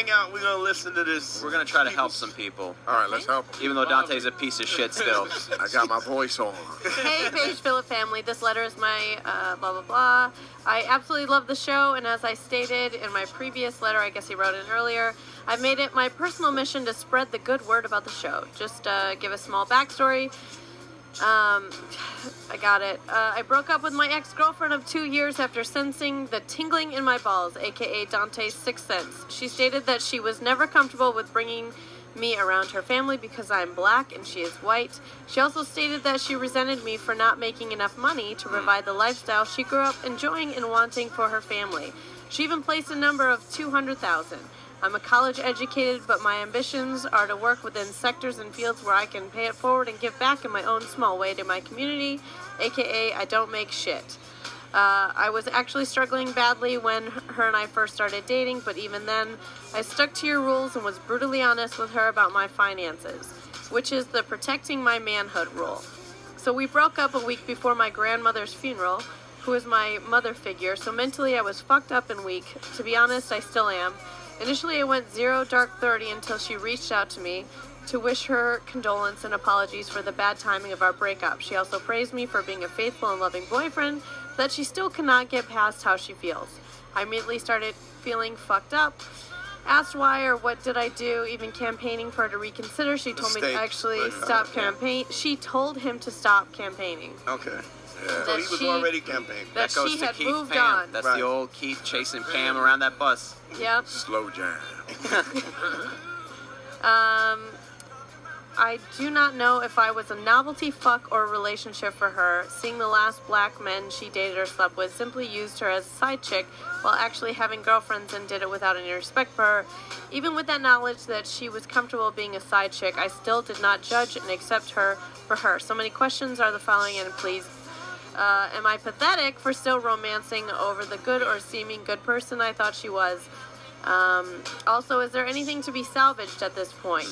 hang out. We're gonna listen to this. We're gonna try to help some people. All right, let's help them. Even though Dante's a piece of shit still. I got my voice on. Hey, Beige Phillip family. This letter is my blah, blah, blah. I absolutely love the show, and as I stated in my previous letter, I guess he wrote in earlier, I've made it my personal mission to spread the good word about the show. Just give a small backstory. I got it. I broke up with my ex-girlfriend of 2 years after sensing the tingling in my balls, aka Dante's sixth sense. She stated that she was never comfortable with bringing me around her family because I'm black and she is white. She also stated that she resented me for not making enough money to provide the lifestyle she grew up enjoying and wanting for her family. She even placed a number of $200,000. I'm a college educated, but my ambitions are to work within sectors and fields where I can pay it forward and give back in my own small way to my community, aka I don't make shit. I was actually struggling badly when her and I first started dating, but even then, I stuck to your rules and was brutally honest with her about my finances, which is the protecting my manhood rule. So we broke up a week before my grandmother's funeral, who is my mother figure, so mentally I was fucked up and weak. To be honest, I still am. Initially, I went 0 dark 30 until she reached out to me to wish her condolence and apologies for the bad timing of our breakup. She also praised me for being a faithful and loving boyfriend, but she still cannot get past how she feels. I immediately started feeling fucked up. Asked why or what did I do, even campaigning for her to reconsider. She told me to actually stop campaign. She told him to stop campaigning. Okay. Yeah. So he was already campaigning. That goes she to had Keith moved Pam. on. That's the old Keith chasing Pam around that bus. Yep. Slow jam. I do not know if I was a novelty fuck or a relationship for her. Seeing the last black men she dated or slept with simply used her as a side chick while actually having girlfriends and did it without any respect for her. Even with that knowledge that she was comfortable being a side chick, I still did not judge and accept her for her. So many questions are the following, and please, am I pathetic for still romancing over the good or seeming good person I thought she was? Also, is there anything to be salvaged at this point?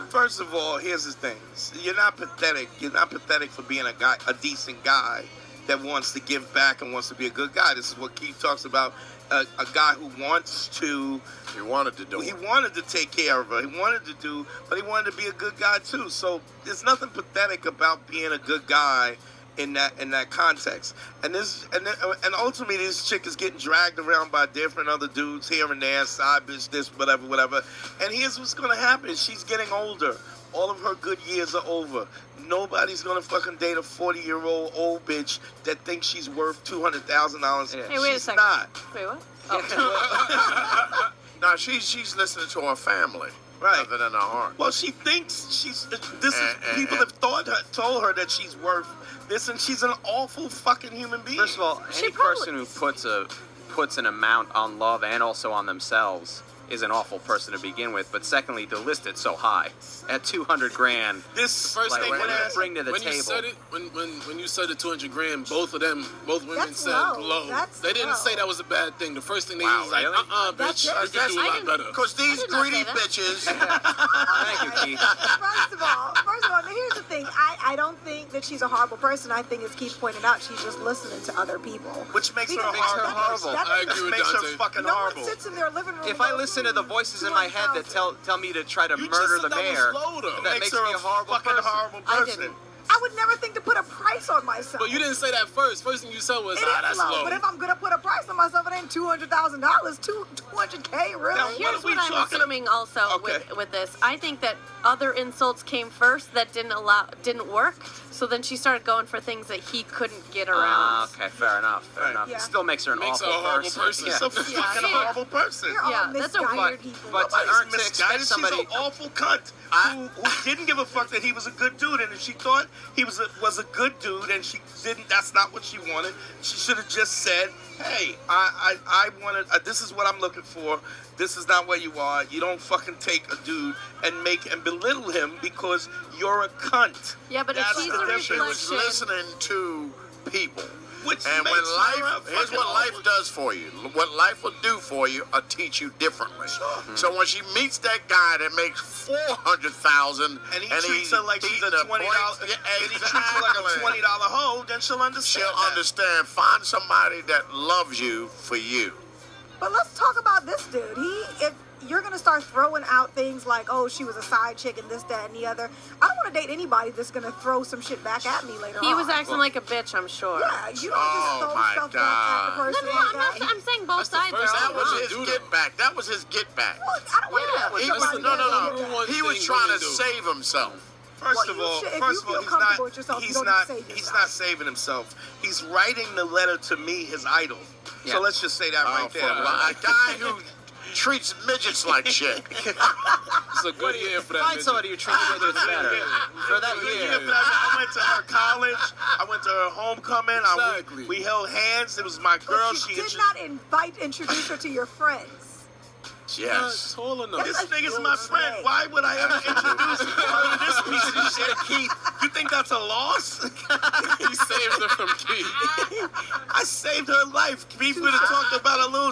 First of all, here's the thing. You're not pathetic. You're not pathetic for being a decent guy that wants to give back and wants to be a good guy. This is what Keith talks about. A guy who wants to... He wanted to do it. He wanted to take care of her. He wanted to do... But he wanted to be a good guy, too. So there's nothing pathetic about being a good guy in that context. And ultimately this chick is getting dragged around by different other dudes here and there, side bitch, this, whatever. And here's what's gonna happen. She's getting older. All of her good years are over. Nobody's gonna fucking date a 40-year-old old bitch that thinks she's worth $200,000. Yeah. Hey, wait a second. Not. Wait, what? Oh. No, she's listening to her family. Right. Rather than her heart. Well, she thinks she's... People have told her that she's worth this, and she's an awful fucking human being. First of all, any person who puts an amount on love and also on themselves is an awful person to begin with. But secondly, to list it so high at $200,000. This first like, thing what when do you bring to the when table? you said it, when you said the $200,000, both women That's said low. That's they didn't low. say that was a bad thing. The first thing they Wow, was like, really? bitch, you That's- can do a lot better. Because these I did not greedy say that. bitches... Thank you, Keith. First of all, now here's the thing. I don't think that she's a horrible person. I think, as Keith pointed out, she's just listening to other people. Which makes her Because horrible. I agree with Makes her Dante. fucking no horrible. one sits in their living room. If I listen to the voices in my head that tell me to try to murder the mayor, that makes me a horrible fucking person. horrible I person. didn't. I would never think to put a price on myself. But you didn't say that first. First thing you said was, It is that's low, low. but if I'm gonna put a price on myself, it ain't $200,000. $200K, really? Now, Here's we what I'm talking assuming also Okay. with this. I think that other insults came first that didn't work. So then she started going for things that he couldn't get around. Okay, fair enough. Fair enough. Yeah. It still makes her an Makes her awful a horrible person. She's a fucking horrible person. You're all Yeah, that's a misguided people. but to Nobody's earn to misguided. expect somebody. She's an awful cunt who didn't give a fuck that he was a good dude, and if she thought he was a good dude, and she didn't, that's not what she wanted. She should have just said, "Hey, I wanted. This is what I'm looking for. This is not where you are. You don't fucking take a dude and belittle him because you're a cunt." Yeah, but if That's she's the a difference. She was reflection, listening to people. Which And makes when her a life, here's fucking what life awful- does for you. What life will do for you, teach you differently. So when she meets that guy that makes $400,000 and he treats her like she's a $20, and he treats her like a $20 hoe, then she'll understand. She'll that. understand. Find somebody that loves you for you. But let's talk about this dude. you're gonna start throwing out things like, oh, she was a side chick and this, that, and the other. I don't want to date anybody that's gonna throw some shit back at me later on. He was acting like a bitch, I'm sure. Yeah, you don't just throw my stuff back at the God. person No, like I'm that. I'm saying both That's the sides first are That all was wrong. his get back. That was his get back. Well, I don't want to Yeah. know what He was somebody no. does. One He was thing trying to women do. save himself. First Well, of you all, should- if first you of all, feel he's comfortable not. with yourself, you He's don't need to not. save He's yourself. not saving himself. He's writing the letter to me, his idol. Yeah. So let's just say that right there. A guy who treats midgets like shit. It's a good year for that. Find somebody who treats you better. For that Good year. year, but I went to her college. I went to her homecoming. Exactly. We held hands. It was my girl. But you did not introduce her to your friends. Yes. Tall enough. This nigga's my friend. Why would I ever introduce her to this piece of shit, Keith? You think that's a loss? He saved her from Keith. I saved her life. Keith would have talked about a little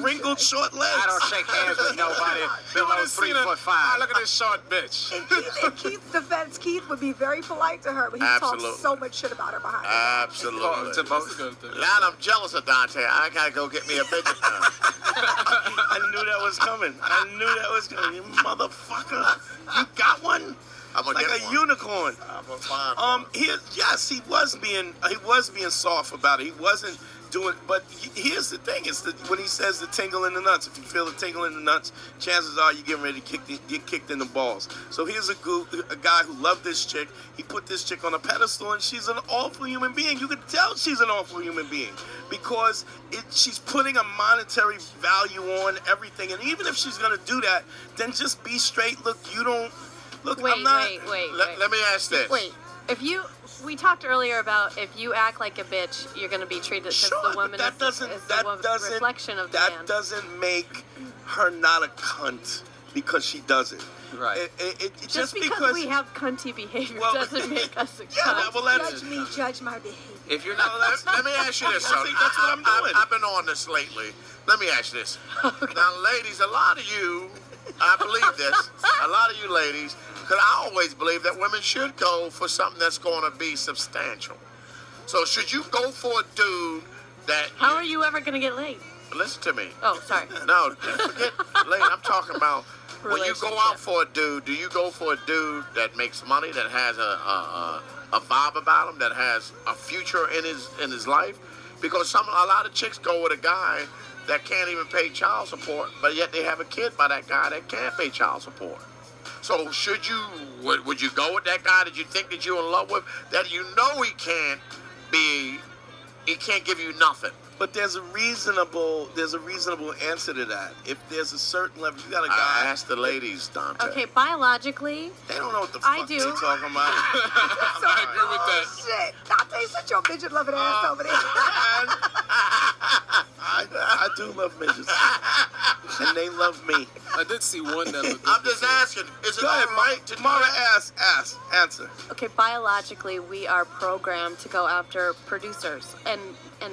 wrinkled, short legs. I don't shake hands with nobody below 3'5". Ah, look at this short bitch. In Keith's defense, Keith would be very polite to her, but he Absolutely. talks so much shit about her behind her. Absolutely. To both. That's a good thing. Now I'm jealous of Dante. I gotta go get me a midget now. I knew that was coming. I knew that was coming. You motherfucker. You got one? I'm gonna Like get a one. unicorn. I'm gonna find one. Yes, he was being soft about it. He wasn't doing, but here's the thing: is that when he says the tingle in the nuts, if you feel the tingle in the nuts, chances are you're getting ready to get kicked in the balls. So here's a guy who loved this chick. He put this chick on a pedestal, and she's an awful human being. You can tell she's an awful human being because she's putting a monetary value on everything. And even if she's gonna do that, then just be straight. Look, you don't. Look, Wait, I'm not. wait. Let me ask this. Wait, we talked earlier about if you act like a bitch, you're going to be treated as Sure, the woman but that is the doesn't reflection of the man. that doesn't make her not a cunt because she does it. Right. Just because we have cunty behavior Well, doesn't make us a Yeah, cunt. well, that's Judge me, judge my behavior. If you're not, Let me ask you this, I son. think that's what I'm doing. I've been on this lately. Let me ask you this. Now, ladies, a lot of you, I believe this, a lot of you ladies, because I always believe that women should go for something that's going to be substantial. So should you go for a dude that... How are you ever going to get laid? Listen to me. Oh, sorry. No, forget lady. I'm talking about when you go out Relationship. for a dude, do you go for a dude that makes money, that has a vibe about him, that has a future in his life? Because a lot of chicks go with a guy that can't even pay child support, but yet they have a kid by that guy that can't pay child support. So would you go with that guy that you think that you're in love with, that you know he can't give you nothing? But there's a reasonable answer to that. If there's a certain level, you got a I guy. asked the ladies, Dante. Okay, biologically, They don't know what the I fuck do. they're talking about. I agree with that. Shit, Dante, shut your midget loving ass over there. And I do love midgets, and they love me. I did see one that looked I'm just asking, is it Go ahead, all right to do Mara. that? Answer. okay, biologically, we are programmed to go after producers. And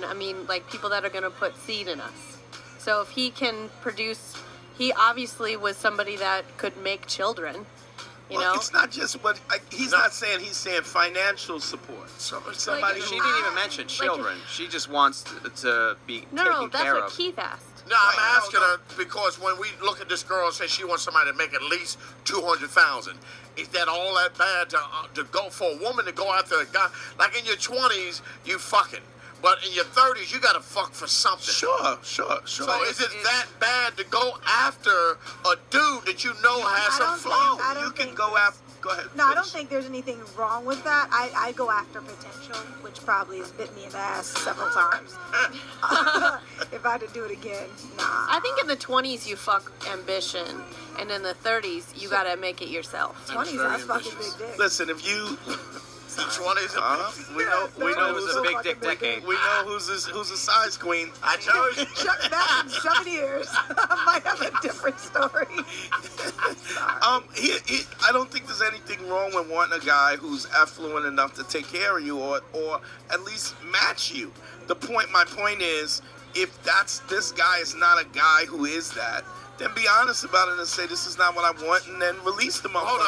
I mean, like, people that are going to put seed in us. So if he can produce, he obviously was somebody that could make children, you Well, know? it's not just what he's not saying. He's saying financial support. Somebody Like, she who. didn't even mention children. She just wants to be No, taken that's care what of. Keith asked. No, I'm asking her because when we look at this girl and say she wants somebody to make at least $200,000, is that all that bad to go for a woman to go after a guy? Like in your 20s, you fucking. But in your 30s, you got to fuck for something. Sure. So is it that bad to go after a dude that you know has some flow? I don't You can think go there's- after. Go ahead. No, I don't finish. think there's anything wrong with that. I go after potential, which probably has bit me in the ass several times. If I had to do it again, nah. I think in the 20s, you fuck ambition. And in the 30s, you got to make it yourself. 20s, very that's fucking ambitious. big dick. Listen, if you. 20s. We know It was a big dick decade. We know who's a size queen. I told you. Shut back in 7 years. I might have a different story. I don't think there's anything wrong with wanting a guy who's affluent enough to take care of you or at least match you. My point is, if this guy is not a guy who is that, then be honest about it and say this is not what I want, and then release the motherfucker. Hold